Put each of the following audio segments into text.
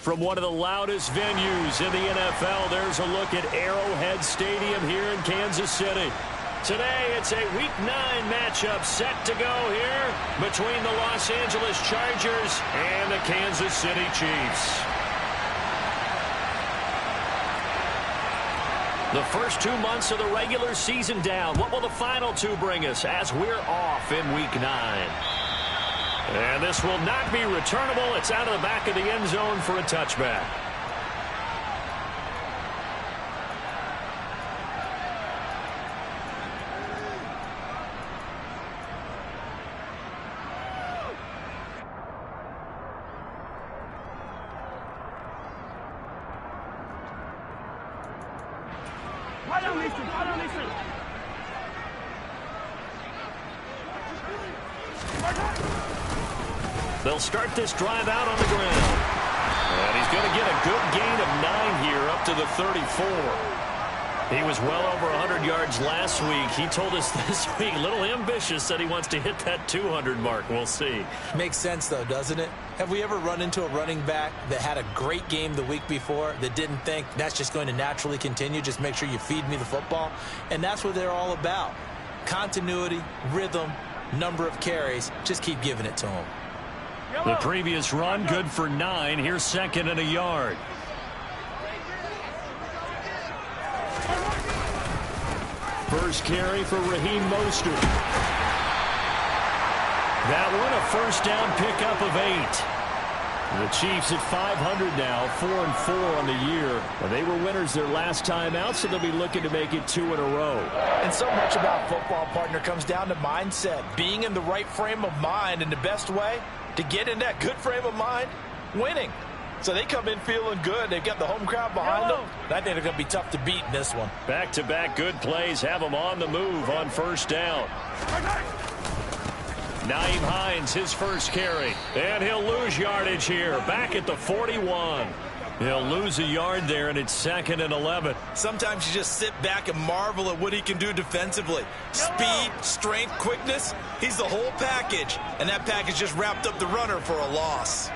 From one of the loudest venues in the NFL, there's a look at Arrowhead Stadium here in Kansas City. Today, it's a Week 9 matchup set to go here between the Los Angeles Chargers and the Kansas City Chiefs. The first 2 months of the regular season down. What will the final two bring us as we're off in Week 9? And this will not be returnable. It's out of the back of the end zone for a touchback. They'll start this drive out on the ground. And he's going to get a good gain of 9 here up to the 34. He was well over 100 yards last week. He told us this week, a little ambitious, that he wants to hit that 200 mark. We'll see. Makes sense, though, doesn't it? Have we ever run into a running back that had a great game the week before that didn't think that's just going to naturally continue? Just make sure you feed me the football. And that's what they're all about. Continuity, rhythm, number of carries. Just keep giving it to them. The previous run, good for 9. Here's second and a yard. First carry for Raheem Mostert. That one, a first down pickup of 8. The Chiefs at 500 now, 4-4 on the year. Well, they were winners their last time out, so they'll be looking to make it 2 in a row. And so much about football, partner, comes down to mindset. Being in the right frame of mind, and the best way to get in that good frame of mind, winning. So they come in feeling good. They've got the home crowd behind them. I think they're going to be tough to beat in this one. Back-to-back good plays have them on the move on first down. Nyheim Hines, his first carry. And he'll lose yardage here. Back at the 41. He'll lose a yard there, and it's second and 11. Sometimes you just sit back and marvel at what he can do defensively. Speed, strength, quickness. He's the whole package. And that package just wrapped up the runner for a loss.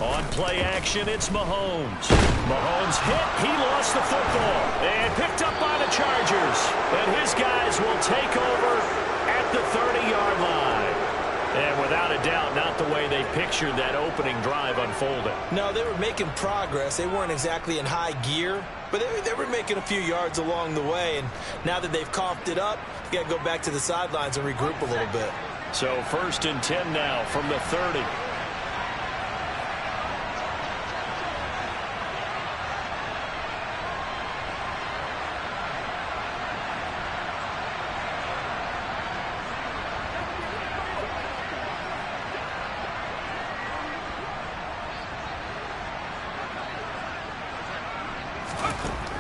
On play action, it's Mahomes. Mahomes hit. He lost the football. And picked up by the Chargers. And his guys will take over at the 30-yard line. And without a doubt, not the way they pictured that opening drive unfolding. No, they were making progress. They weren't exactly in high gear, but they were making a few yards along the way. And now that they've coughed it up, you got to go back to the sidelines and regroup a little bit. So first and 10 now from the 30.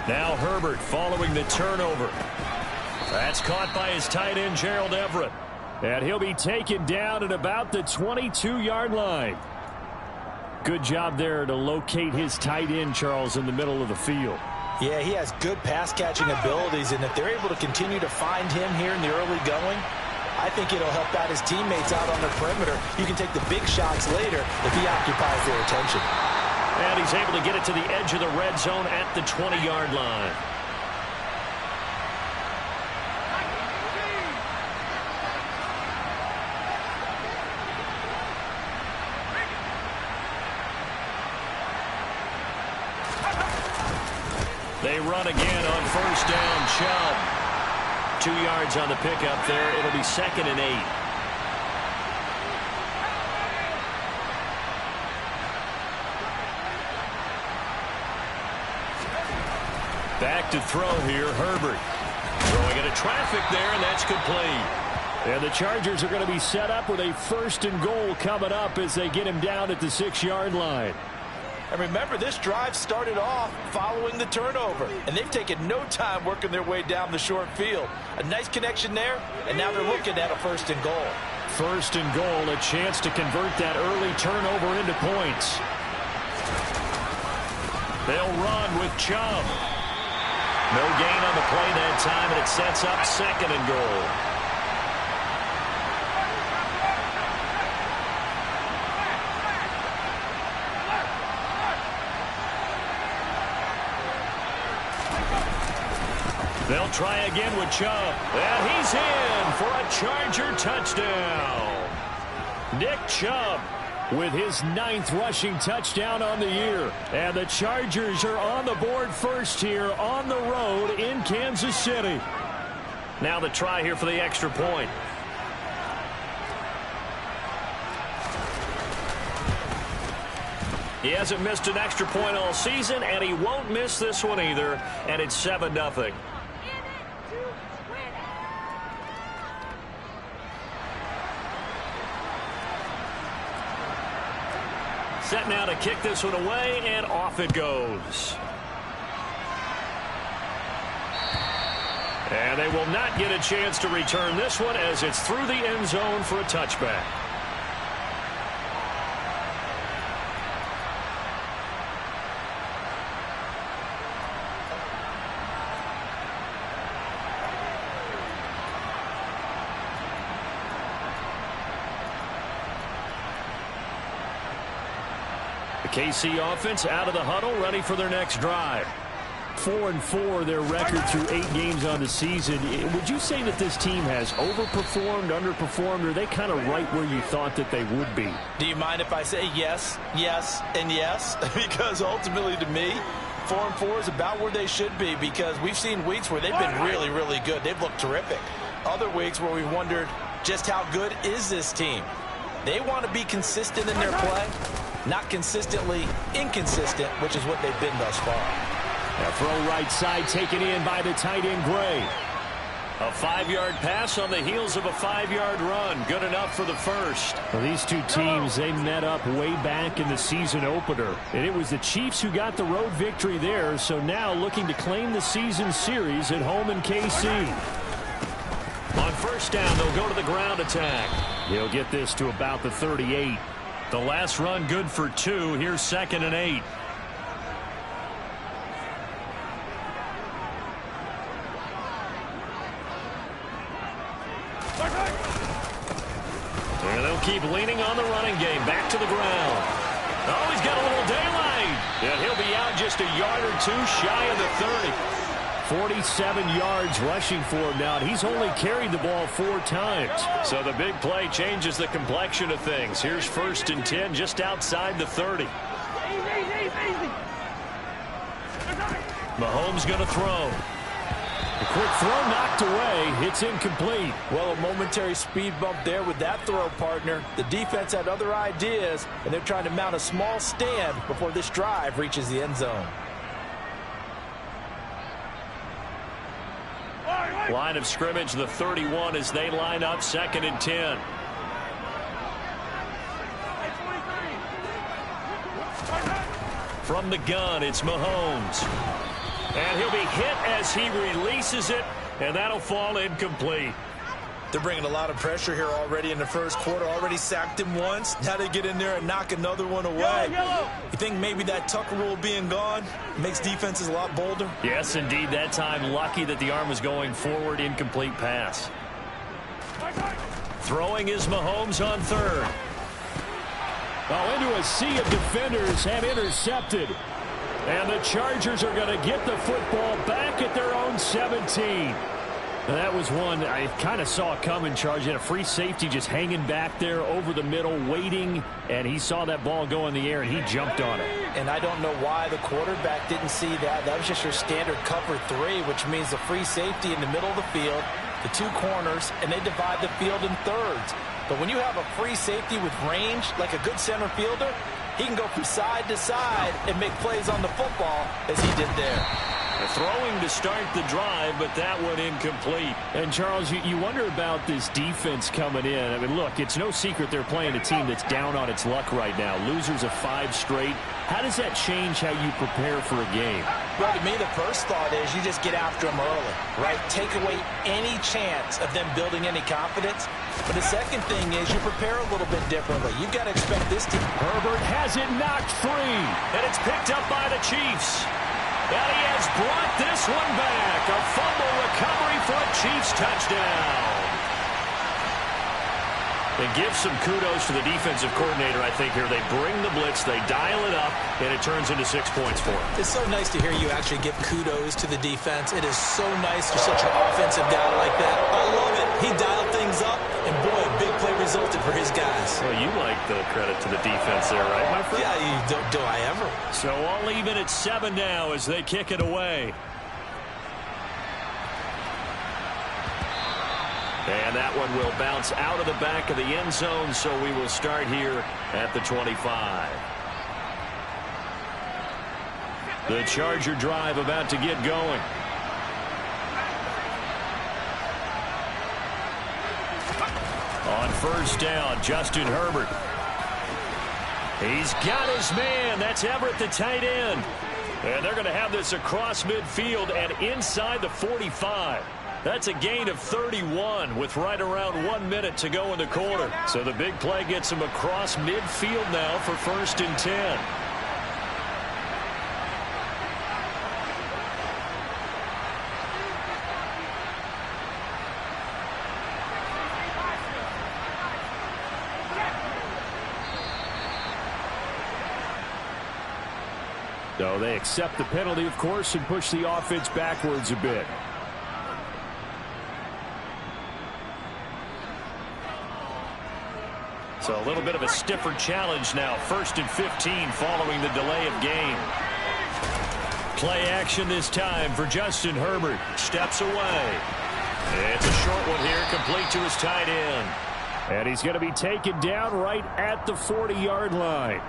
Now Herbert following the turnover. That's caught by his tight end, Gerald Everett. And he'll be taken down at about the 22-yard line. Good job there to locate his tight end, Charles, in the middle of the field. Yeah, he has good pass-catching abilities, and if they're able to continue to find him here in the early going, I think it'll help out his teammates out on the perimeter. You can take the big shots later if he occupies their attention. And he's able to get it to the edge of the red zone at the 20-yard line. They run again on first down. Chubb. 2 yards on the pickup there. It'll be second and 8. Back to throw here, Herbert. Throwing into traffic there, and that's complete. And the Chargers are going to be set up with a first and goal coming up as they get him down at the 6-yard line. And remember, this drive started off following the turnover, and they've taken no time working their way down the short field. A nice connection there, and now they're looking at a first and goal. First and goal, a chance to convert that early turnover into points. They'll run with Chubb. No gain on the play that time, and it sets up second and goal. try again with Chubb. And he's in for a Charger touchdown. Nick Chubb with his 9th rushing touchdown on the year. And the Chargers are on the board first here on the road in Kansas City. Now the try here for the extra point. He hasn't missed an extra point all season, and he won't miss this one either. And it's 7-0. Set now to kick this one away, and off it goes. And they will not get a chance to return this one as it's through the end zone for a touchback. The KC offense out of the huddle, ready for their next drive. 4-4 their record through 8 games on the season. Would you say that this team has overperformed, underperformed, or are they kind of right where you thought that they would be? Do you mind if I say yes, yes, and yes? Because ultimately to me, 4-4 is about where they should be, because we've seen weeks where they've been really, really good. They've looked terrific. Other weeks where we wondered just how good is this team. They want to be consistent in their play, not consistently inconsistent, which is what they've been thus far. A throw right side taken in by the tight end Gray. A 5-yard pass on the heels of a 5-yard run. Good enough for the first. Well, these two teams, they met up way back in the season opener. And it was the Chiefs who got the road victory there. So now looking to claim the season series at home in KC. On first down, they'll go to the ground attack. He'll get this to about the 38. The last run good for 2. Here's 2nd and 8. And they'll keep leaning on the running game. Back to the ground. Oh, he's got a little daylight. And he'll be out just a yard or 2 shy of the 30. 47 yards rushing for him now. He's only carried the ball 4 times. So the big play changes the complexion of things. Here's 1st and 10 just outside the 30. Mahomes going to throw. A quick throw knocked away. It's incomplete. Well, a momentary speed bump there with that throw, partner. The defense had other ideas, and they're trying to mount a small stand before this drive reaches the end zone. Line of scrimmage, the 31 as they line up 2nd and 10. From the gun, it's Mahomes. And he'll be hit as he releases it, and that'll fall incomplete. They're bringing a lot of pressure here already in the first quarter. Already sacked him once. Now they get in there and knock another one away. You think maybe that Tucker rule being gone makes defenses a lot bolder? Yes, indeed. That time, lucky that the arm was going forward. Incomplete pass. Throwing is Mahomes on 3rd. Oh, into a sea of defenders and intercepted. And the Chargers are going to get the football back at their own 17. And that was one I kind of saw coming. Charge had a free safety just hanging back there over the middle, waiting, and he saw that ball go in the air, and he jumped on it. And I don't know why the quarterback didn't see that. That was just your standard cover 3, which means the free safety in the middle of the field, the 2 corners, and they divide the field in thirds. But when you have a free safety with range, like a good center fielder, he can go from side to side and make plays on the football as he did there. Throwing to start the drive, but that one incomplete. And, Charles, you wonder about this defense coming in. I mean, look, it's no secret they're playing a team that's down on its luck right now. Losers of 5 straight. How does that change how you prepare for a game? Well, to me, the first thought is you just get after them early, right? Take away any chance of them building any confidence. But the second thing is you prepare a little bit differently. You've got to expect this team. Herbert has it knocked free. And it's picked up by the Chiefs. And he has brought this one back. A fumble recovery for a Chiefs touchdown. And give some kudos to the defensive coordinator, I think, here. They bring the blitz, they dial it up, and it turns into 6 points for them. It's so nice to hear you actually give kudos to the defense. It is so nice for such an offensive guy like that. I love it. He dialed things up, and boy, a big play resulted for his guys. Well, you like the credit to the defense there, right, my friend? Yeah, do I ever. So all even at 7 now as they kick it away. And that one will bounce out of the back of the end zone, so we will start here at the 25. The Charger drive about to get going. On first down, Justin Herbert. He's got his man. That's Everett, the tight end. And they're going to have this across midfield and inside the 45. That's a gain of 31 with right around 1 minute to go in the quarter. So the big play gets him across midfield now for 1st and 10. So they accept the penalty, of course, and push the offense backwards a bit. So a little bit of a stiffer challenge now. 1st and 15 following the delay of game. Play action this time for Justin Herbert. Steps away. It's a short one here, complete to his tight end. And he's going to be taken down right at the 40-yard line.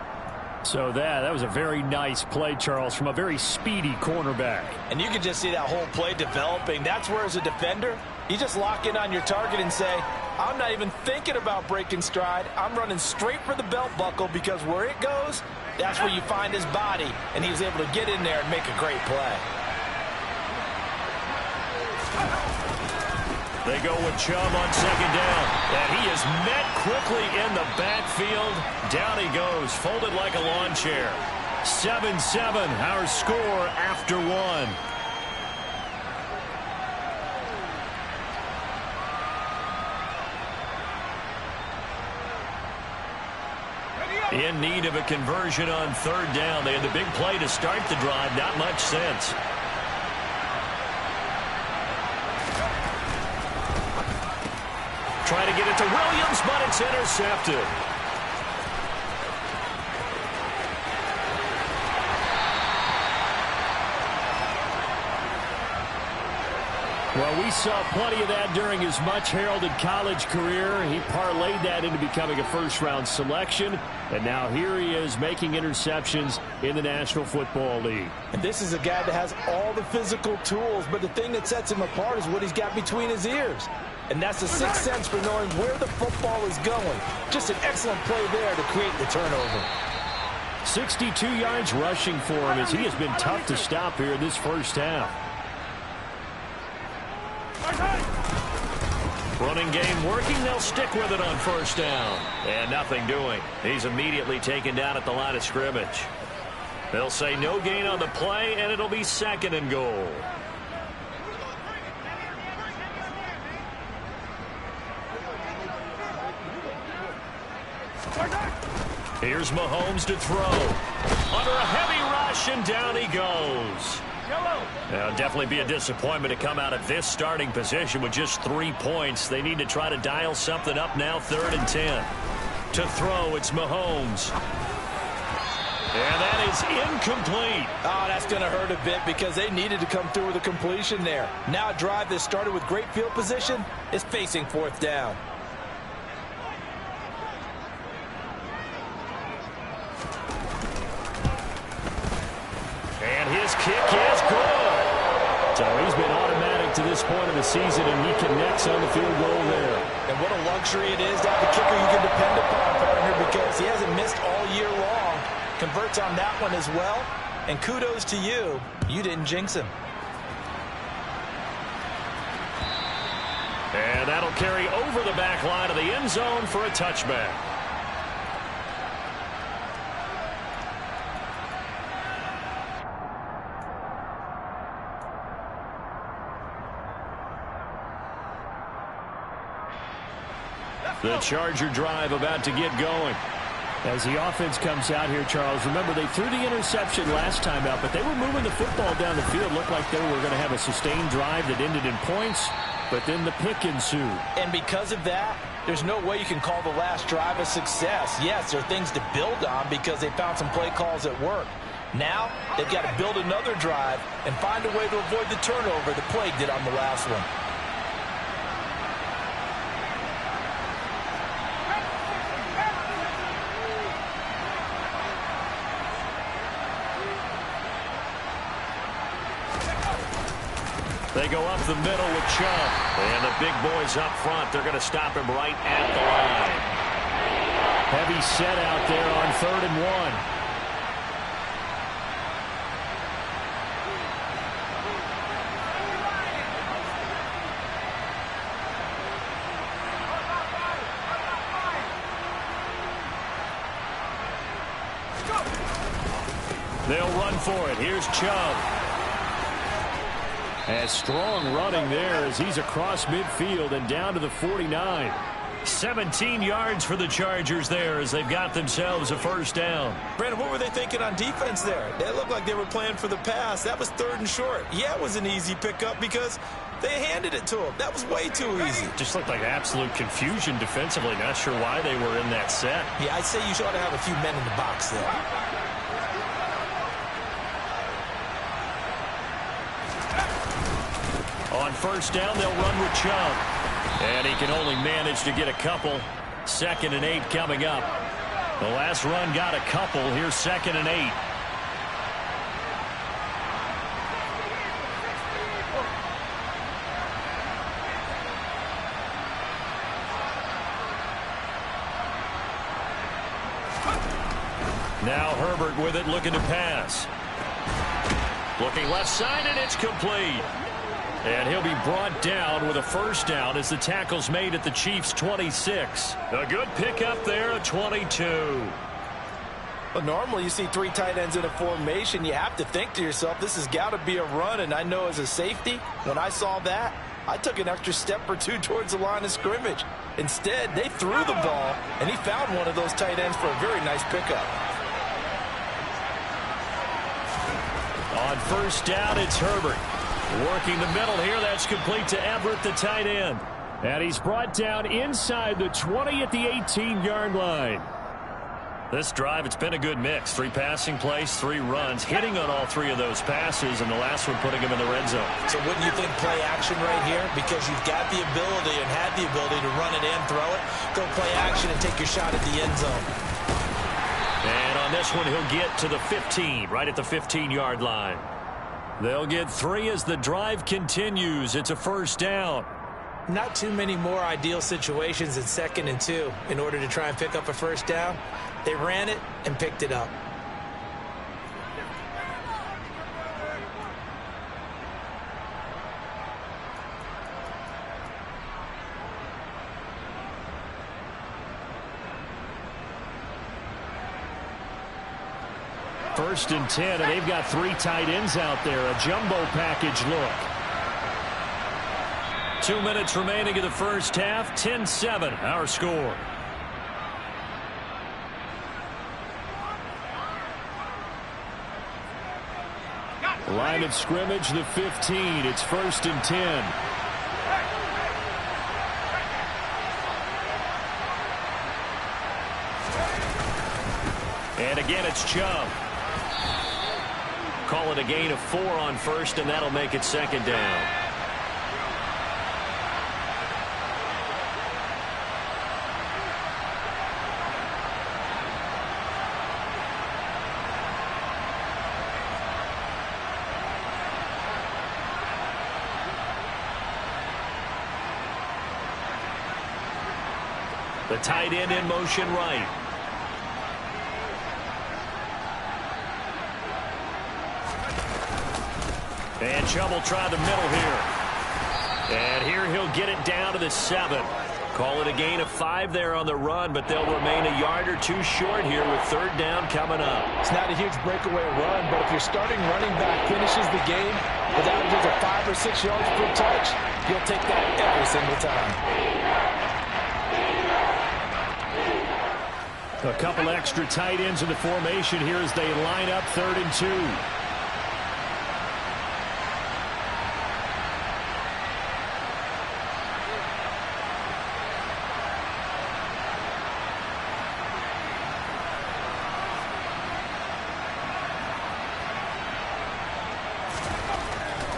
So that was a very nice play, Charles, from a very speedy cornerback. And you can just see that whole play developing. That's where, as a defender, you just lock in on your target and say, I'm not even thinking about breaking stride. I'm running straight for the belt buckle, because where it goes, that's where you find his body. And he was able to get in there and make a great play. They go with Chubb on 2nd down. And he is met quickly in the backfield. Down he goes, folded like a lawn chair. 7-7, our score after 1. In need of a conversion on 3rd down. They had the big play to start the drive. Not much sense. Trying to get it to Williams, but it's intercepted. Well, we saw plenty of that during his much-heralded college career. He parlayed that into becoming a first-round selection, and now here he is making interceptions in the National Football League. And this is a guy that has all the physical tools, but the thing that sets him apart is what he's got between his ears. And that's the sixth sense for knowing where the football is going. Just an excellent play there to create the turnover. 62 yards rushing for him, as he has been tough to stop here in this first half. Running game working. They'll stick with it on 1st down. And nothing doing. He's immediately taken down at the line of scrimmage. They'll say no gain on the play, and it'll be 2nd and goal. Here's Mahomes to throw. Under a heavy rush, and down he goes. Now, definitely be a disappointment to come out of this starting position with just 3 points. They need to try to dial something up now. 3rd and 10. To throw, it's Mahomes. And that is incomplete. Oh, that's going to hurt a bit, because they needed to come through with a completion there. Now a drive that started with great field position is facing 4th down. And his kick is good. So he's been automatic to this point of the season, and he connects on the field goal there. And what a luxury it is to have a kicker you can depend upon, partner, because he hasn't missed all year long. Converts on that one as well. And kudos to you. You didn't jinx him. And that'll carry over the back line of the end zone for a touchback. The Charger drive about to get going. As the offense comes out here, Charles, remember they threw the interception last time out, but they were moving the football down the field. Looked like they were going to have a sustained drive that ended in points, but then the pick ensued. And because of that, there's no way you can call the last drive a success. Yes, there are things to build on because they found some play calls that work. Now, they've got to build another drive and find a way to avoid the turnover the play did on the last one. They go up the middle with Chubb. And the big boys up front, they're going to stop him right at the line. Heavy set out there on 3rd and 1. They'll run for it. Here's Chubb. As strong running there as he's across midfield and down to the 49. 17 yards for the Chargers there as they've got themselves a first down. Brandon, what were they thinking on defense there? They looked like they were playing for the pass. That was 3rd and short. Yeah, it was an easy pickup because they handed it to him. That was way too easy. Just looked like absolute confusion defensively. Not sure why they were in that set. Yeah, I'd say you ought to have a few men in the box there. On first down, they'll run with Chubb. And he can only manage to get a couple. 2nd and 8 coming up. The last run got a couple. Here's 2nd and 8. Now Herbert with it, looking to pass. Looking left side, and it's complete. And he'll be brought down with a first down as the tackle's made at the Chiefs' 26. A good pickup there at 22. Well, normally you see 3 tight ends in a formation. You have to think to yourself, this has got to be a run. And I know as a safety, when I saw that, I took an extra step or 2 towards the line of scrimmage. Instead, they threw the ball, and he found one of those tight ends for a very nice pickup. On first down, it's Herbert. Working the middle here, that's complete to Everett, the tight end. And he's brought down inside the 20 at the 18-yard line. This drive, it's been a good mix. 3 passing plays, 3 runs, hitting on all 3 of those passes, and the last one putting him in the red zone. So wouldn't you think play action right here? Because you've got the ability and had the ability to run it and throw it. Go play action and take your shot at the end zone. And on this one, he'll get to the 15, right at the 15-yard line. They'll get 3 as the drive continues. It's a first down. Not too many more ideal situations in 2nd and 2 in order to try and pick up a first down. They ran it and picked it up. First and 10, and they've got 3 tight ends out there. A jumbo package look. 2 minutes remaining in the first half. 10-7, our score. Line of scrimmage, the 15. It's 1st and 10. And again, it's Chubb. Call it a gain of 4 on first, and that'll make it 2nd down. The tight end in motion right. And Chubb will try the middle here. And here he'll get it down to the 7. Call it a gain of 5 there on the run, but they'll remain a yard or 2 short here with 3rd down coming up. It's not a huge breakaway run, but if your starting running back finishes the game with averages of 5 or 6 yards per touch, you'll take that every single time. A couple extra tight ends in the formation here as they line up 3rd and 2.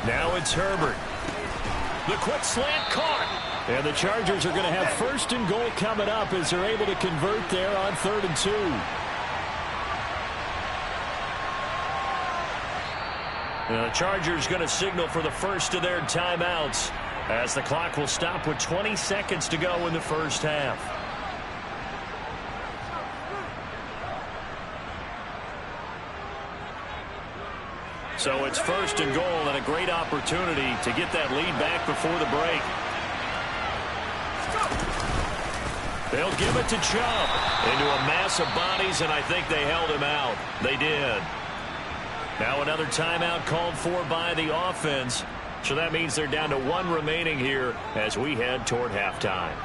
Now it's Herbert. The quick slant caught. And the Chargers are going to have 1st and goal coming up as they're able to convert there on 3rd and 2. The Chargers going to signal for the first of their timeouts as the clock will stop with 20 seconds to go in the first half. So it's 1st and goal and a great opportunity to get that lead back before the break. They'll give it to Chubb into a mass of bodies, and I think they held him out. They did. Now another timeout called for by the offense. So that means they're down to 1 remaining here as we head toward halftime.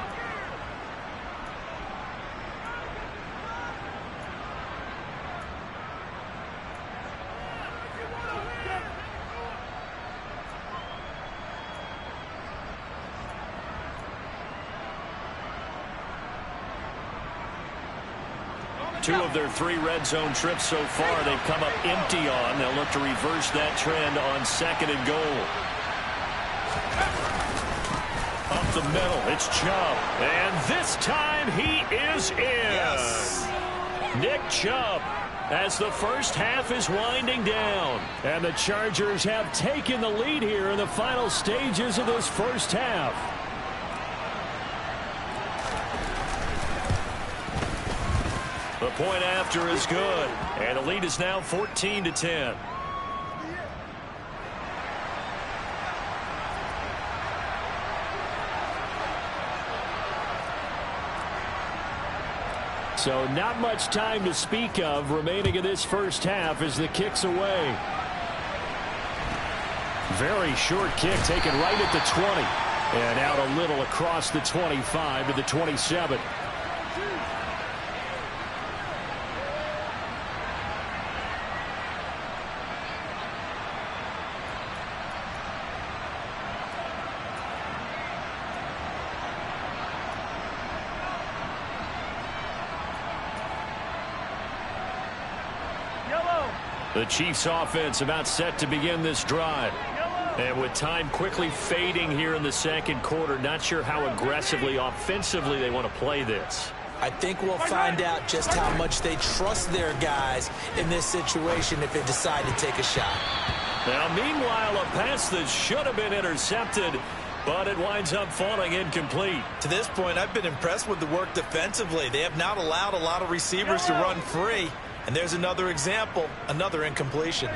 Two of their 3 red zone trips so far they've come up empty on. They'll look to reverse that trend on 2nd and goal. Up the middle, it's Chubb. And this time he is in. Yes. Nick Chubb as the first half is winding down. And the Chargers have taken the lead here in the final stages of this first half. The point after is good, and the lead is now 14-10. So not much time to speak of remaining in this first half as the kick's away. Very short kick taken right at the 20. And out a little across the 25 to the 27. The Chiefs offense about set to begin this drive. And with time quickly fading here in the second quarter, not sure how aggressively, offensively they want to play this. I think we'll find out just how much they trust their guys in this situation if they decide to take a shot. Now, meanwhile, a pass that should have been intercepted, but it winds up falling incomplete. To this point, I've been impressed with the work defensively. They have not allowed a lot of receivers to run free. And there's another example, another incompletion.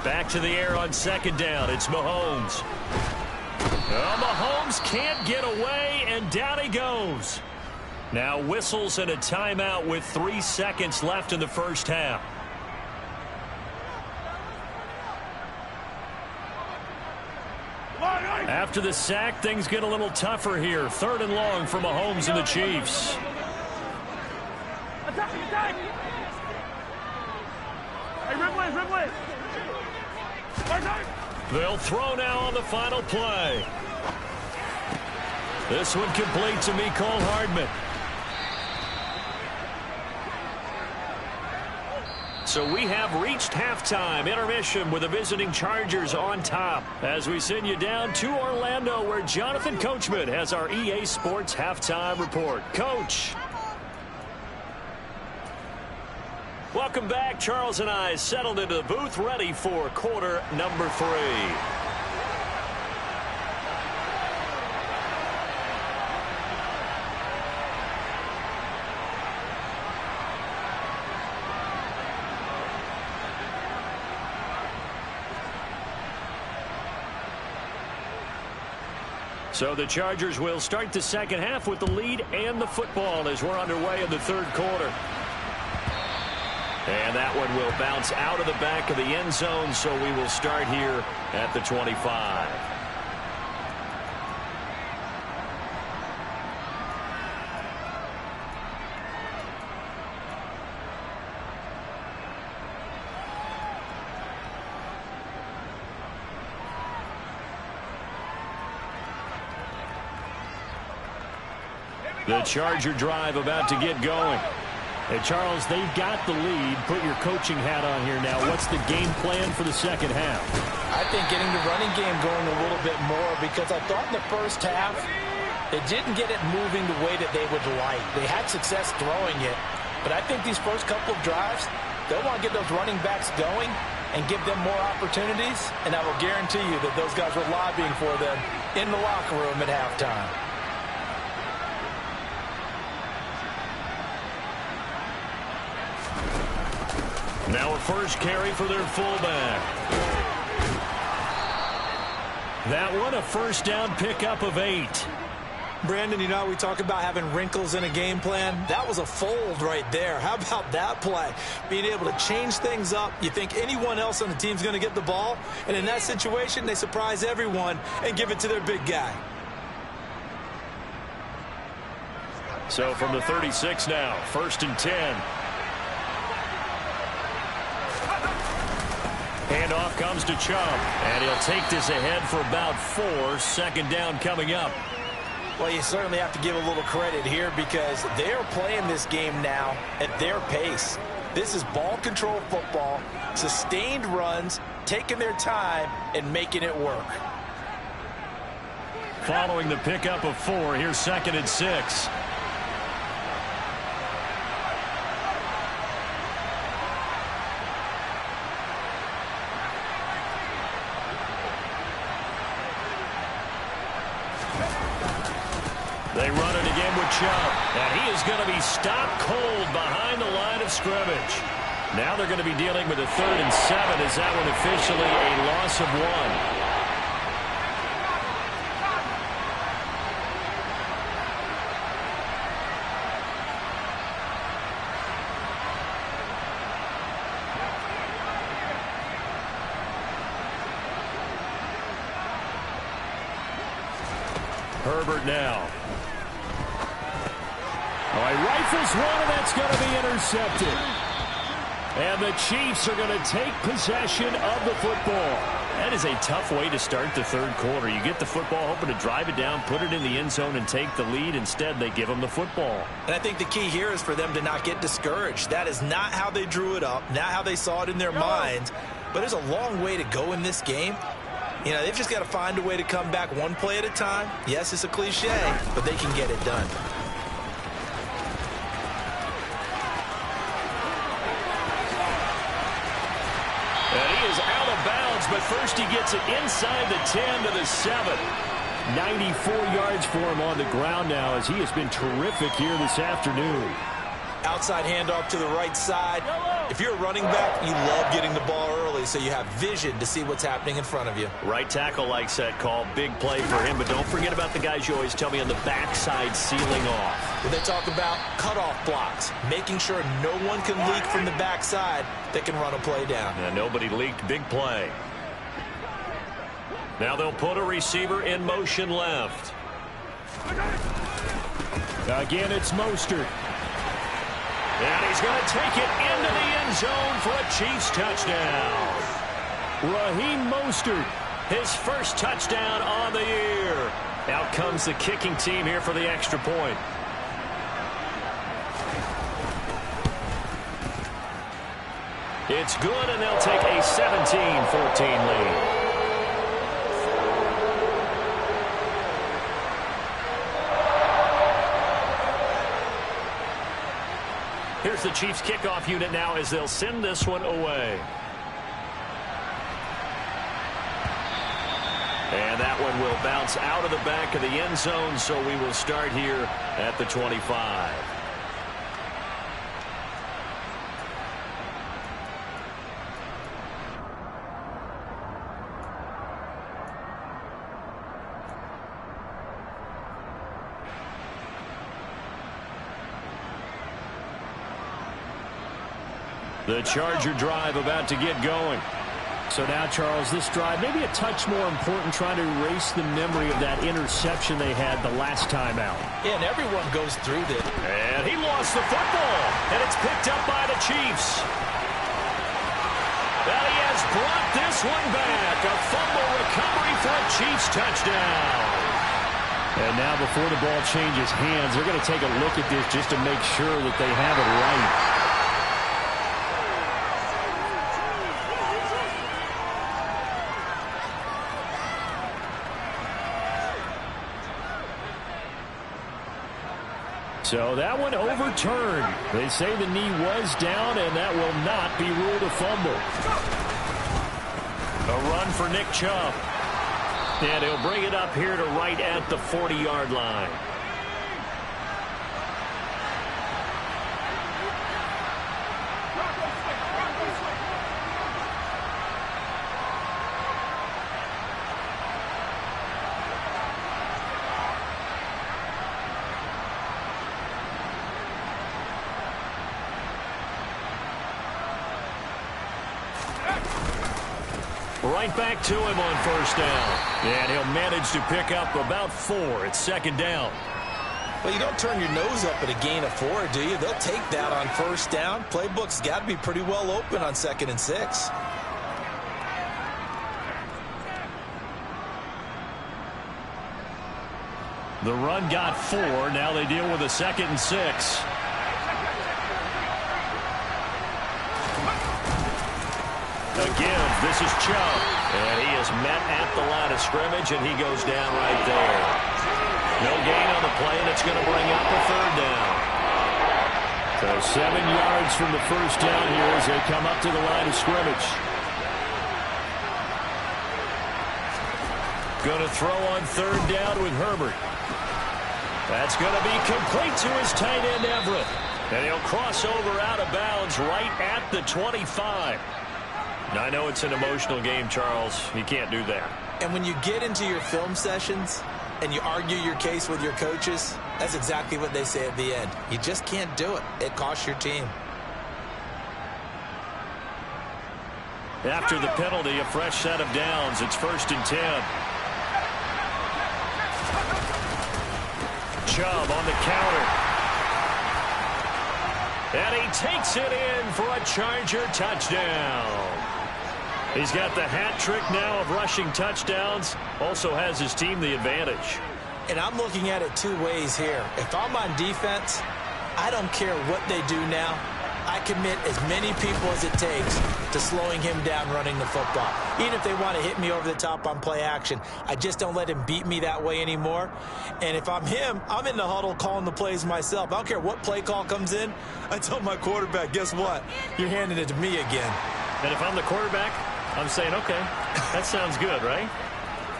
Back to the air on 2nd down. It's Mahomes. Oh, Mahomes can't get away, and down he goes. Now whistles and a timeout with 3 seconds left in the first half. After the sack, things get a little tougher here. 3rd and long for Mahomes and the Chiefs. Attack, attack! Hey, Ridley! They'll throw now on the final play. This one complete to Mecole Hardman. So we have reached halftime, intermission with the visiting Chargers on top as we send you down to Orlando where Jonathan Coachman has our EA Sports halftime report. Coach. Welcome back. Charles and I settled into the booth ready for quarter number 3. So the Chargers will start the second half with the lead and the football as we're underway in the third quarter. And that one will bounce out of the back of the end zone, so we will start here at the 25. The Charger drive about to get going. Hey, Charles, they've got the lead. Put your coaching hat on here now. What's the game plan for the second half? I think getting the running game going a little bit more, because I thought in the first half they didn't get it moving the way that they would like. They had success throwing it, but I think these first couple of drives, they'll want to get those running backs going and give them more opportunities, and I will guarantee you that those guys were lobbying for them in the locker room at halftime. Now a first carry for their fullback. That one a first down pickup of 8. Brandon, you know, we talk about having wrinkles in a game plan. That was a fold right there. How about that play? Being able to change things up. You think anyone else on the team's going to get the ball, and in that situation, they surprise everyone and give it to their big guy. So from the 36 now, 1st and 10. Handoff comes to Chubb, and he'll take this ahead for about 4. 2nd down coming up. Well, you certainly have to give a little credit here, because they're playing this game now at their pace. This is ball control football, sustained runs, taking their time and making it work. Following the pickup of 4, here's 2nd and 6. They run it again with Chubb, and he is going to be stopped cold behind the line of scrimmage. Now they're going to be dealing with a 3rd and 7. Is that one officially a loss of 1? Herbert now. Oh, he rifles one, and that's going to be intercepted. And the Chiefs are going to take possession of the football. That is a tough way to start the 3rd quarter. You get the football, hoping to drive it down, put it in the end zone, and take the lead. Instead, they give them the football. And I think the key here is for them to not get discouraged. That is not how they drew it up, not how they saw it in their minds. But there's a long way to go in this game. You know, they've just got to find a way to come back one play at a time. Yes, it's a cliche, but they can get it done. And he is out of bounds, but first he gets it inside the 10 to the 7. 94 yards for him on the ground now, as he has been terrific here this afternoon. Outside handoff to the right side. If you're a running back, you love getting the ball early so you have vision to see what's happening in front of you. Right tackle likes that call. Big play for him, but don't forget about the guys you always tell me on the backside sealing off. When they talk about cutoff blocks, making sure no one can leak from the backside that can run a play down. And nobody leaked. Big play. Now they'll put a receiver in motion left. Again, it's Mostert. And he's going to take it into the end zone for a Chiefs touchdown. Raheem Mostert, his first touchdown on the year. Out comes the kicking team here for the extra point. It's good, and they'll take a 17-14 lead. Here's the Chiefs kickoff unit now as they'll send this one away. And that one will bounce out of the back of the end zone, so we will start here at the 25. The Charger drive about to get going. So now, Charles, this drive maybe a touch more important, trying to erase the memory of that interception they had the last time out. Yeah, and everyone goes through this. And he lost the football, and it's picked up by the Chiefs. And he has brought this one back. A fumble recovery for a Chiefs touchdown. And now before the ball changes hands, they're going to take a look at this just to make sure that they have it right. So that one overturned. They say the knee was down, and that will not be ruled a fumble. A run for Nick Chubb. And he'll bring it up here to right at the 40-yard line. Right back to him on first down. And he'll manage to pick up about 4 at second down. Well, you don't turn your nose up at a gain of 4, do you? They'll take that on first down. Playbook's got to be pretty well open on 2nd and 6. The run got 4. Now they deal with a 2nd and 6. Again, this is Chubb. And he is met at the line of scrimmage, and he goes down right there. No gain on the play, and it's going to bring up a 3rd down. So 7 yards from the first down here as they come up to the line of scrimmage. Going to throw on 3rd down with Herbert. That's going to be complete to his tight end, Everett. And he'll cross over out of bounds right at the 25. Now, I know it's an emotional game, Charles. You can't do that. And when you get into your film sessions and you argue your case with your coaches, that's exactly what they say at the end. You just can't do it. It costs your team. After the penalty, a fresh set of downs. It's 1st and 10. Chubb on the counter. And he takes it in for a Charger touchdown. He's got the hat trick now of rushing touchdowns. Also has his team the advantage. And I'm looking at it 2 ways here. If I'm on defense, I don't care what they do now. I commit as many people as it takes to slowing him down running the football. Even if they want to hit me over the top on play action, I just don't let him beat me that way anymore. And if I'm him, I'm in the huddle calling the plays myself. I don't care what play call comes in. I tell my quarterback, guess what? You're handing it to me again. And if I'm the quarterback, I'm saying, okay, that sounds good, right?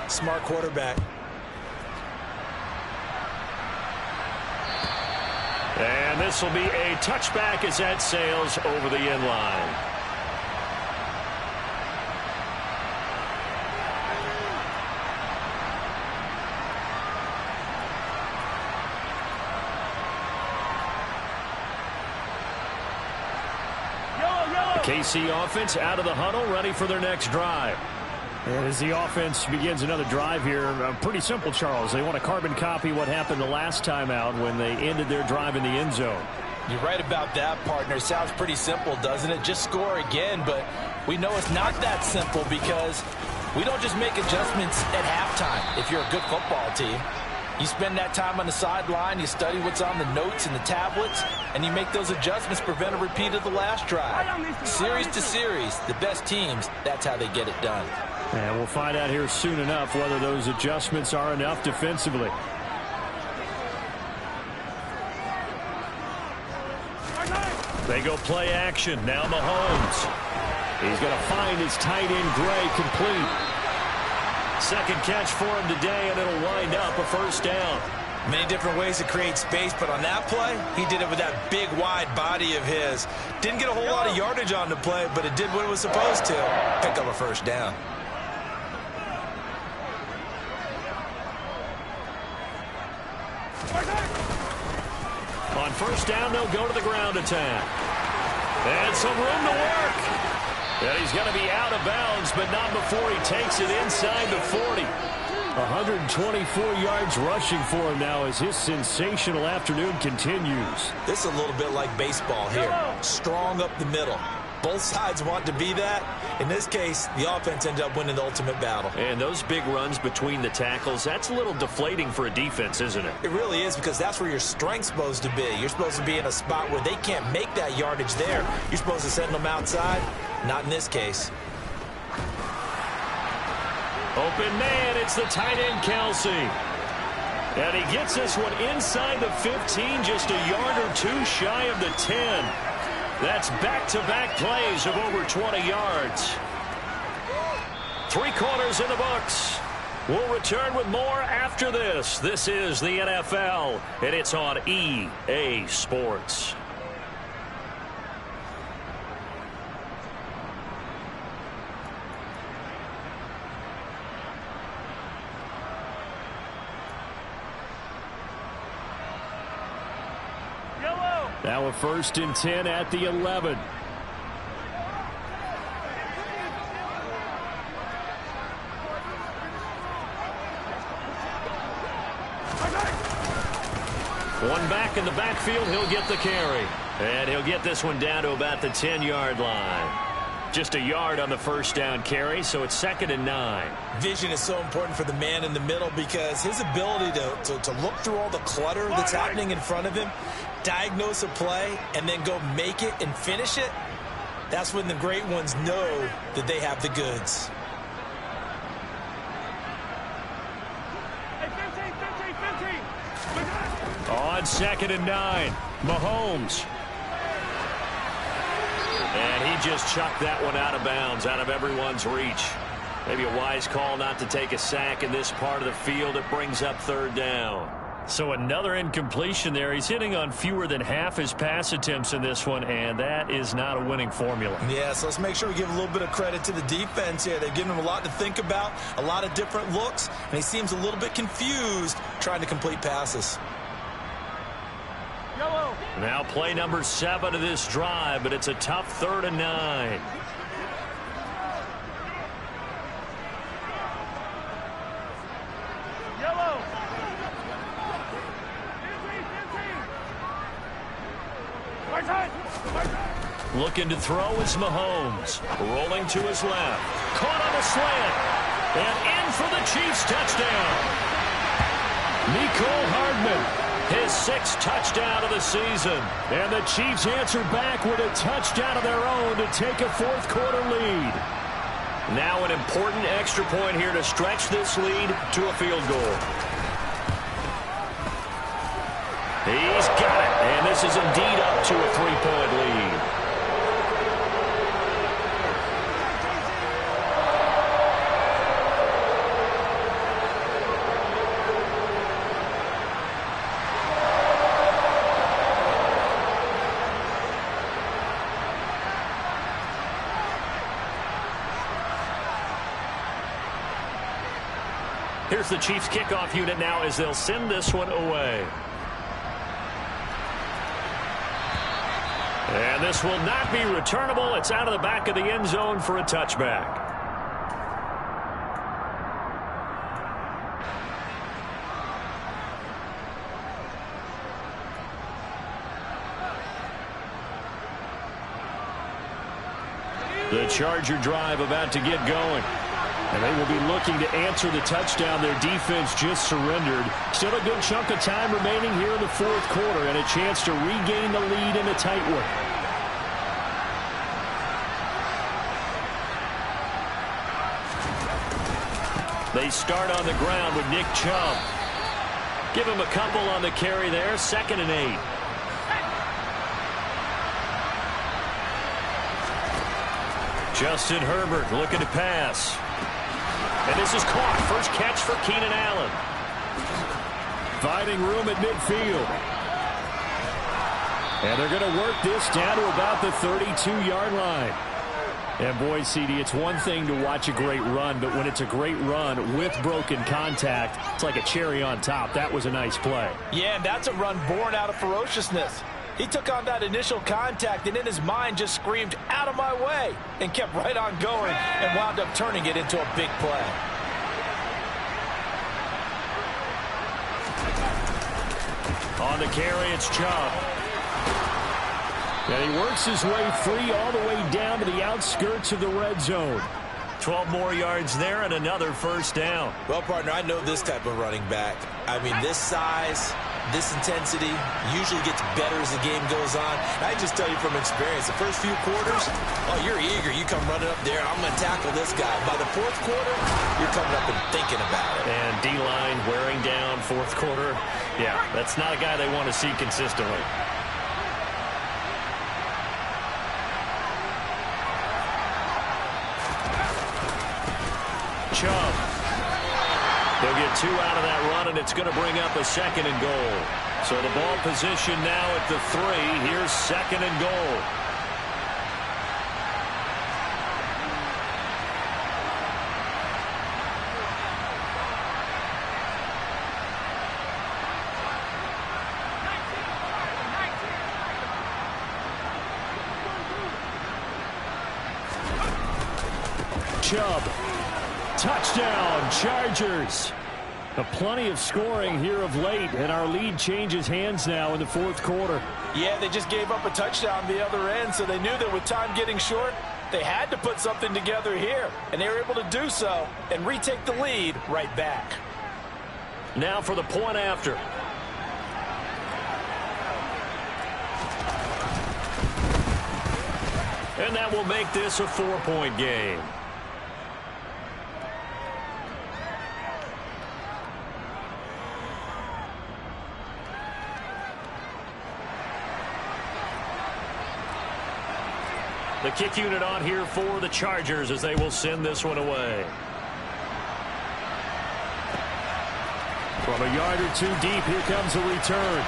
Smart quarterback. And this will be a touchback as that sails over the end line. KC offense out of the huddle, ready for their next drive. And as the offense begins another drive here, pretty simple, Charles. They want to carbon copy what happened the last time out when they ended their drive in the end zone. You're right about that, partner. Sounds pretty simple, doesn't it? Just score again, but we know it's not that simple because we don't just make adjustments at halftime if you're a good football team. You spend that time on the sideline, you study what's on the notes and the tablets, and you make those adjustments, prevent a repeat of the last drive. Series to series, the best teams, that's how they get it done. And we'll find out here soon enough whether those adjustments are enough defensively. They go play action. Now Mahomes. He's going to find his tight end, Gray, complete. Second catch for him today, and it'll wind up a 1st down. Many different ways to create space, but on that play, he did it with that big, wide body of his. Didn't get a whole lot of yardage on the play, but it did what it was supposed to. Pick up a 1st down. On 1st down, they'll go to the ground attack. And some room to work. And he's going to be out of bounds, but not before he takes it inside the 40. 124 yards rushing for him now as his sensational afternoon continues. This is a little bit like baseball here. Strong up the middle. Both sides want to be that. In this case, the offense ended up winning the ultimate battle. And those big runs between the tackles, that's a little deflating for a defense, isn't it? It really is, because that's where your strength's supposed to be. You're supposed to be in a spot where they can't make that yardage there. You're supposed to send them outside. Not in this case. Open man, it's the tight end, Kelsey. And he gets this one inside the 15, just a yard or two shy of the 10. That's back-to-back plays of over 20 yards. 3 quarters in the books. We'll return with more after this. This is the NFL, and it's on EA Sports. Now a 1st and 10 at the 11. One back in the backfield, he'll get the carry. And he'll get this one down to about the 10-yard line. Just a yard on the 1st down carry, so it's 2nd and 9. Vision is so important for the man in the middle, because his ability to look through all the clutter that's happening in front of him, diagnose a play, and then go make it and finish it, that's when the great ones know that they have the goods. On 2nd and 9, Mahomes. And he just chucked that one out of bounds, out of everyone's reach. Maybe a wise call not to take a sack in this part of the field. It brings up 3rd down. So another incompletion there. He's hitting on fewer than half his pass attempts in this one, and that is not a winning formula. Yeah, so let's make sure we give a little bit of credit to the defense here. They've given him a lot to think about, a lot of different looks, and he seems a little bit confused trying to complete passes. Now play number 7 of this drive, but it's a tough 3rd and 9. Looking to throw is Mahomes. Rolling to his left. Caught on the slant. And in for the Chiefs touchdown. Mecole Hardman. His 6th touchdown of the season. And the Chiefs answer back with a touchdown of their own to take a 4th quarter lead. Now an important extra point here to stretch this lead to a field goal. He's got it. And this is indeed up to a 3-point lead. Here's the Chiefs kickoff unit now as they'll send this one away. And this will not be returnable. It's out of the back of the end zone for a touchback. The Charger drive about to get going. And they will be looking to answer the touchdown their defense just surrendered. Still a good chunk of time remaining here in the 4th quarter and a chance to regain the lead in a tight one. They start on the ground with Nick Chubb. Give him a couple on the carry there. 2nd and 8. Justin Herbert looking to pass. And this is caught. First catch for Keenan Allen. Finding room at midfield. And they're going to work this down to about the 32-yard line. And boy, CD, it's one thing to watch a great run, but when it's a great run with broken contact, it's like a cherry on top. That was a nice play. Yeah, and that's a run born out of ferociousness. He took on that initial contact and in his mind just screamed, "Out of my way," and kept right on going and wound up turning it into a big play. On the carry, it's Chubb. And he works his way free all the way down to the outskirts of the red zone. 12 more yards there and another first down. Well, partner, I know this type of running back. I mean, this size, this intensity usually gets better as the game goes on. And I just tell you from experience, the first few quarters, oh, you're eager. You come running up there, I'm going to tackle this guy. By the fourth quarter, you're coming up and thinking about it. And D-line wearing down fourth quarter. Yeah, that's not a guy they want to see consistently. Chubb. They'll get 2 out of that run, and it's going to bring up a 2nd and goal. So the ball position now at the 3. Here's 2nd and goal. Chubb. Touchdown, Chargers. Plenty of scoring here of late, and our lead changes hands now in the fourth quarter. Yeah, they just gave up a touchdown the other end, so they knew that with time getting short, they had to put something together here, and they were able to do so and retake the lead right back. Now for the point after. And that will make this a 4-point game. The kick unit on here for the Chargers as they will send this one away. From a yard or 2 deep, here comes a return.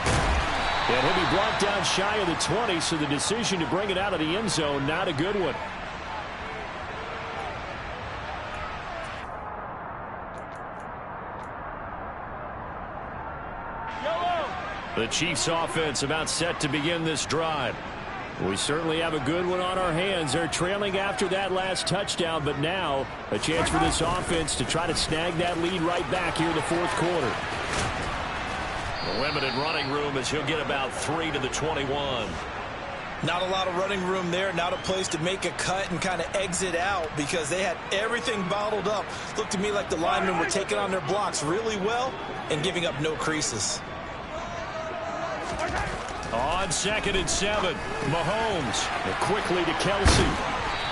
And he'll be blocked down shy of the 20, so the decision to bring it out of the end zone, not a good one. The Chiefs offense about set to begin this drive. We certainly have a good one on our hands. They're trailing after that last touchdown, but now a chance for this offense to try to snag that lead right back here in the fourth quarter. A limited running room as he'll get about 3 to the 21. Not a lot of running room there, not a place to make a cut and kind of exit out because they had everything bottled up. Looked to me like the linemen were taking on their blocks really well and giving up no creases. On 2nd and 7, Mahomes. And quickly to Kelsey.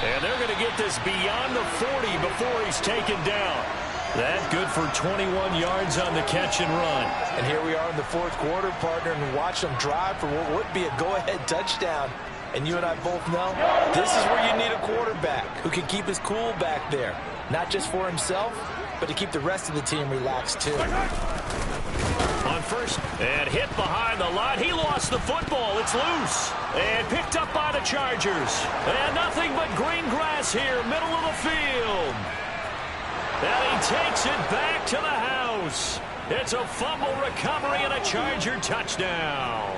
And they're going to get this beyond the 40 before he's taken down. That good for 21 yards on the catch and run. And here we are in the fourth quarter, partner, and watch them drive for what would be a go-ahead touchdown. And you and I both know this is where you need a quarterback who can keep his cool back there. Not just for himself, but to keep the rest of the team relaxed too. On first, and hit behind the line. He lost the football. It's loose. And picked up by the Chargers. And nothing but green grass here, middle of the field. And he takes it back to the house. It's a fumble recovery and a Charger touchdown.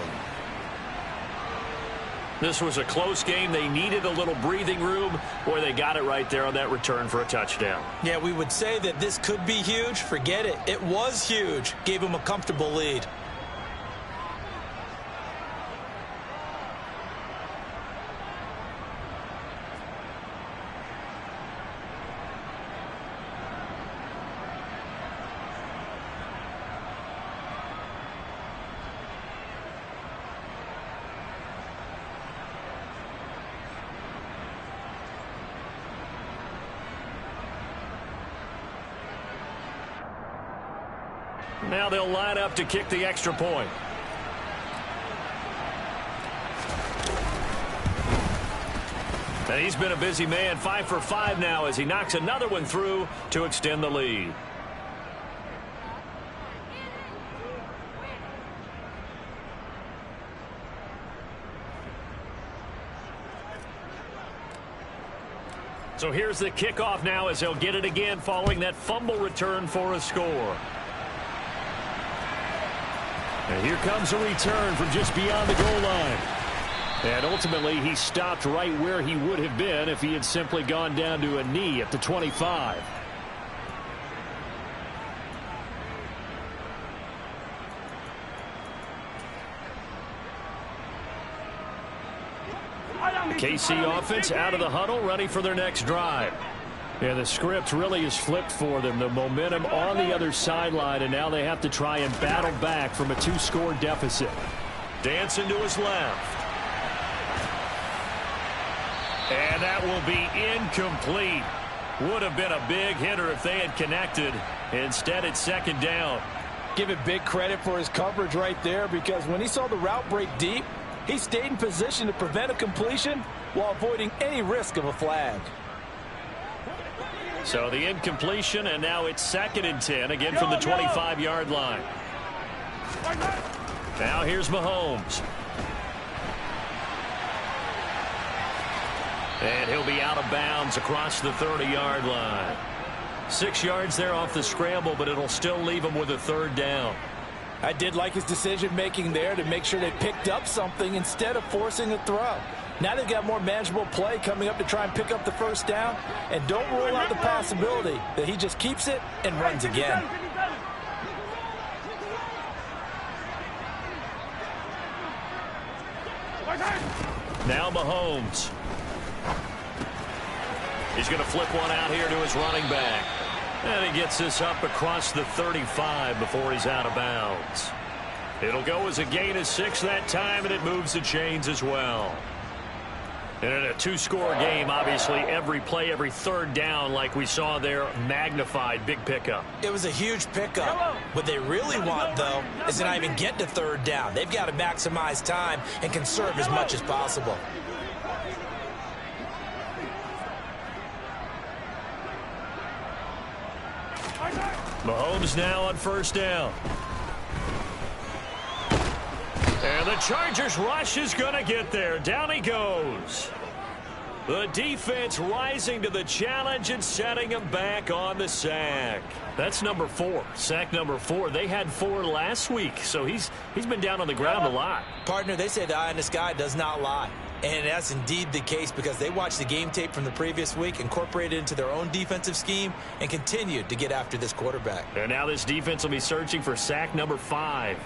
This was a close game. They needed a little breathing room, or they got it right there on that return for a touchdown. Yeah, we would say that this could be huge. Forget it. It was huge. Gave him a comfortable lead. Now they'll line up to kick the extra point. And he's been a busy man, 5 for 5 now as he knocks another one through to extend the lead. So here's the kickoff now as they'll get it again following that fumble return for a score. And here comes a return from just beyond the goal line. And ultimately, he stopped right where he would have been if he had simply gone down to a knee at the 25. KC offense out of the huddle, ready for their next drive. And the script really is flipped for them. The momentum on the other sideline, and now they have to try and battle back from a 2-score deficit. Dancing to his left. And that will be incomplete. Would have been a big hitter if they had connected. Instead, it's second down. Give it big credit for his coverage right there, because when he saw the route break deep, he stayed in position to prevent a completion while avoiding any risk of a flag. So the incompletion, and now it's 2nd and 10, again from the 25-yard line. Now here's Mahomes. And he'll be out of bounds across the 30-yard line. 6 yards there off the scramble, but it'll still leave him with a 3rd down. I did like his decision-making there to make sure they picked up something instead of forcing a throw. Now they've got more manageable play coming up to try and pick up the 1st down. And don't rule out the possibility that he just keeps it and runs again. Now Mahomes. He's going to flip one out here to his running back. And he gets this up across the 35 before he's out of bounds. It'll go as a gain of 6 that time, and it moves the chains as well. And in a 2-score game, obviously, every play, every 3rd down, like we saw there, magnified. Big pickup. It was a huge pickup. What they really want, though, is to not even get to 3rd down. They've got to maximize time and conserve as much as possible. Mahomes now on 1st down. And the Chargers rush is going to get there. Down he goes. The defense rising to the challenge and setting him back on the sack. That's number 4. Sack number 4. They had 4 last week, so he's been down on the ground a lot. Partner, they say the eye in the sky does not lie. And that's indeed the case, because they watched the game tape from the previous week, incorporated it into their own defensive scheme, and continued to get after this quarterback. And now this defense will be searching for sack number 5.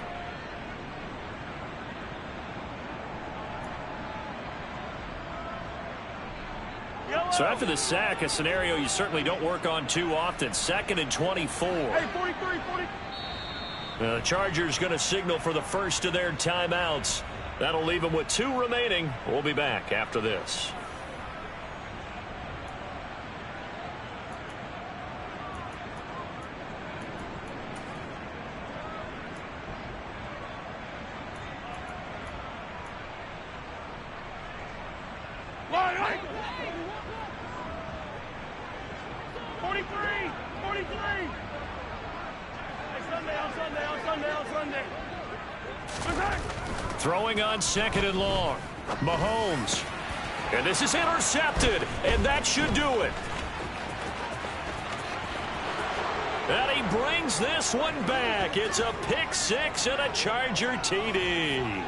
So after the sack, a scenario you certainly don't work on too often. 2nd and 24. Hey, 43, 40. The Chargers going to signal for the first of their timeouts. That'll leave them with 2 remaining. We'll be back after this. Line, right. 43, 43. Hey, Sunday, on Sunday, on Sunday, on Sunday. Attack. Throwing on 2nd and long. Mahomes. And this is intercepted. And that should do it. And he brings this one back. It's a pick 6 and a Charger TD.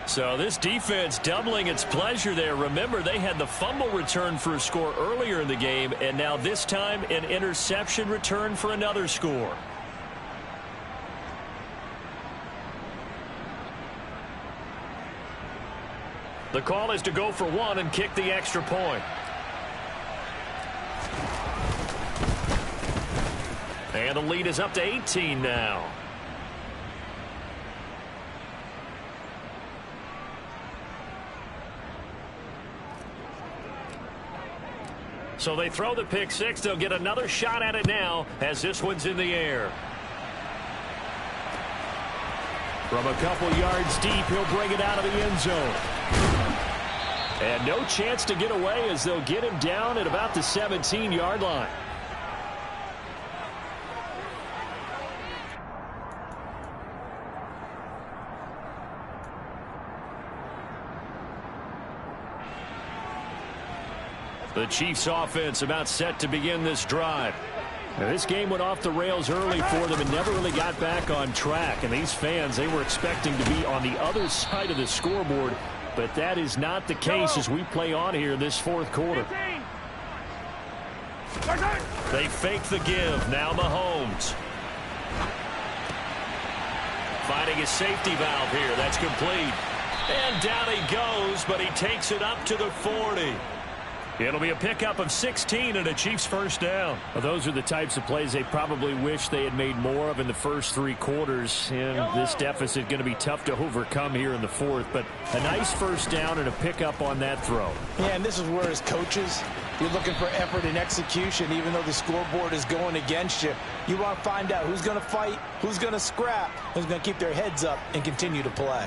So this defense doubling its pleasure there. Remember, they had the fumble return for a score earlier in the game, and now this time an interception return for another score. The call is to go for 1 and kick the extra point. And the lead is up to 18 now. So they throw the pick 6. They'll get another shot at it now as this one's in the air. From a couple yards deep, he'll bring it out of the end zone. And no chance to get away as they'll get him down at about the 17-yard line. The Chiefs offense about set to begin this drive. Now, this game went off the rails early for them and never really got back on track. And these fans, they were expecting to be on the other side of the scoreboard, but that is not the case as we play on here in this fourth quarter. They fake the give. Now Mahomes. Finding a safety valve here. That's complete. And down he goes, but he takes it up to the 40. It'll be a pickup of 16 and a Chiefs first down. Well, those are the types of plays they probably wish they had made more of in the first three quarters. And this deficit going to be tough to overcome here in the fourth. But a nice first down and a pickup on that throw. Yeah, and this is where as coaches, you're looking for effort and execution, even though the scoreboard is going against you. You want to find out who's going to fight, who's going to scrap, who's going to keep their heads up and continue to play.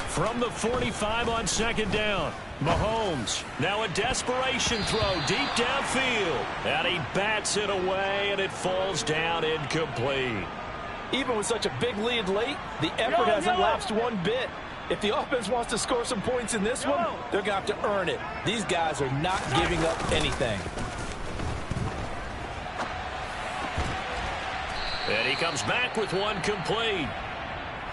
From the 45 on second down, Mahomes. Now a desperation throw deep downfield. And he bats it away, and it falls down incomplete. Even with such a big lead late, the effort hasn't lapsed one bit. If the offense wants to score some points in this one, they're going to have to earn it. These guys are not giving up anything. And he comes back with one complete.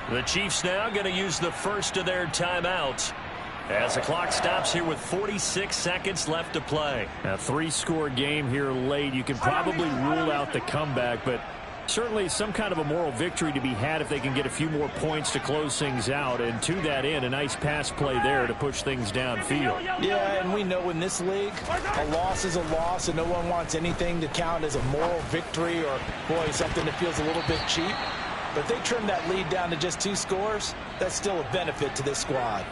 The Chiefs now going to use the first of their timeouts as the clock stops here with 46 seconds left to play. A three-score game here late. You can probably rule out the comeback, but certainly some kind of a moral victory to be had if they can get a few more points to close things out. And to that end, a nice pass play there to push things downfield. Yeah, and we know in this league, a loss is a loss, and no one wants anything to count as a moral victory or, boy, something that feels a little bit cheap. But if they trim that lead down to just 2 scores, that's still a benefit to this squad.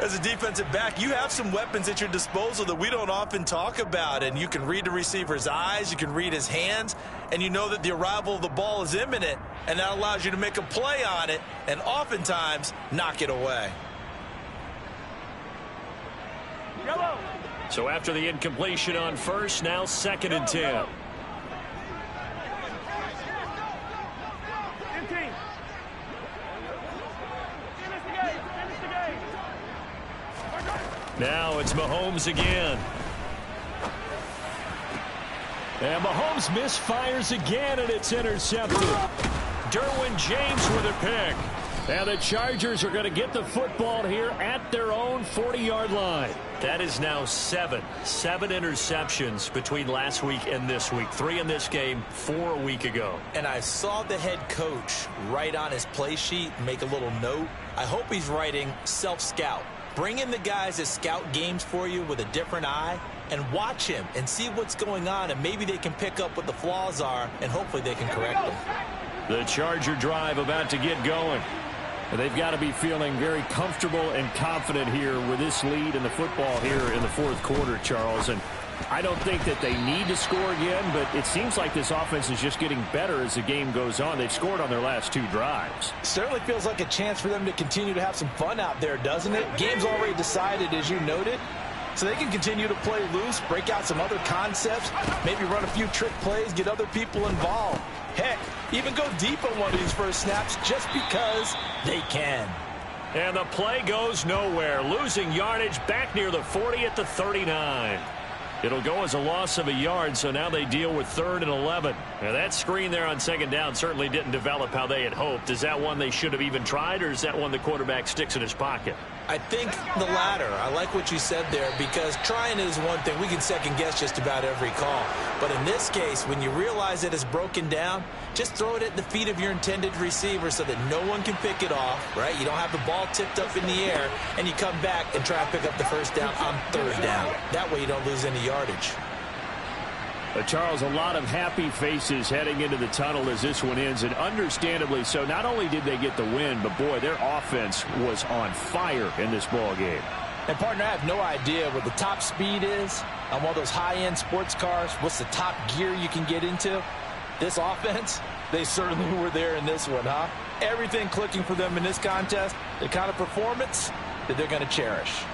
As a defensive back, you have some weapons at your disposal that we don't often talk about. And you can read the receiver's eyes, you can read his hands, and you know that the arrival of the ball is imminent, and that allows you to make a play on it and oftentimes knock it away. So after the incompletion on first, now 2nd and 10. Now it's Mahomes again. And Mahomes misfires again, and it's intercepted. Derwin James with a pick. And the Chargers are going to get the football here at their own 40-yard line. That is now 7 interceptions between last week and this week. 3 in this game, 4 a week ago. And I saw the head coach write on his play sheet, make a little note. I hope he's writing self-scout. Bring in the guys that scout games for you with a different eye and watch him and see what's going on, and maybe they can pick up what the flaws are, and hopefully they can correct them. The Charger drive about to get going. They've got to be feeling very comfortable and confident here with this lead in the football here in the fourth quarter, Charles. And I don't think that they need to score again, but it seems like this offense is just getting better as the game goes on. They've scored on their last 2 drives. Certainly feels like a chance for them to continue to have some fun out there, doesn't it? Game's already decided, as you noted, so they can continue to play loose, break out some other concepts, maybe run a few trick plays, get other people involved. Heck, even go deep on one of these first snaps just because they can. And the play goes nowhere. Losing yardage back near the 40 at the 39. It'll go as a loss of a yard, so now they deal with 3rd and 11. Now that screen there on 2nd down certainly didn't develop how they had hoped. Is that one they should have even tried, or is that one the quarterback sticks in his pocket? I think the latter. I like what you said there, because trying is one thing. We can second guess just about every call. But in this case, when you realize it is broken down, just throw it at the feet of your intended receiver so that no one can pick it off, right? You don't have the ball tipped up in the air, and you come back and try and pick up the first down on 3rd down. That way you don't lose any yardage. Charles, a lot of happy faces heading into the tunnel as this one ends, and understandably so. Not only did they get the win, but boy, their offense was on fire in this ball game. And partner, I have no idea what the top speed is on one of those high-end sports cars. What's the top gear you can get into? This offense, they certainly were there in this one, huh? Everything clicking for them in this contest, the kind of performance that they're going to cherish.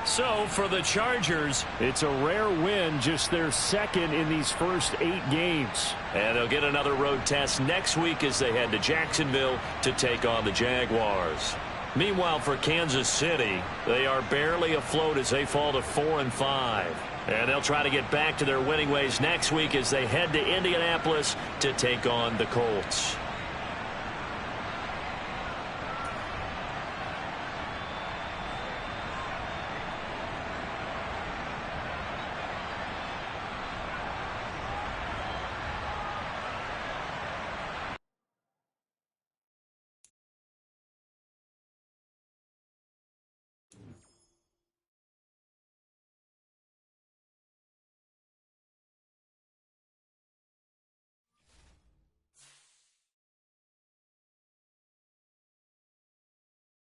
So for the Chargers, it's a rare win, just their 2nd in these first 8 games. And they'll get another road test next week as they head to Jacksonville to take on the Jaguars. Meanwhile, for Kansas City, they are barely afloat as they fall to 4-5. And they'll try to get back to their winning ways next week as they head to Indianapolis to take on the Colts.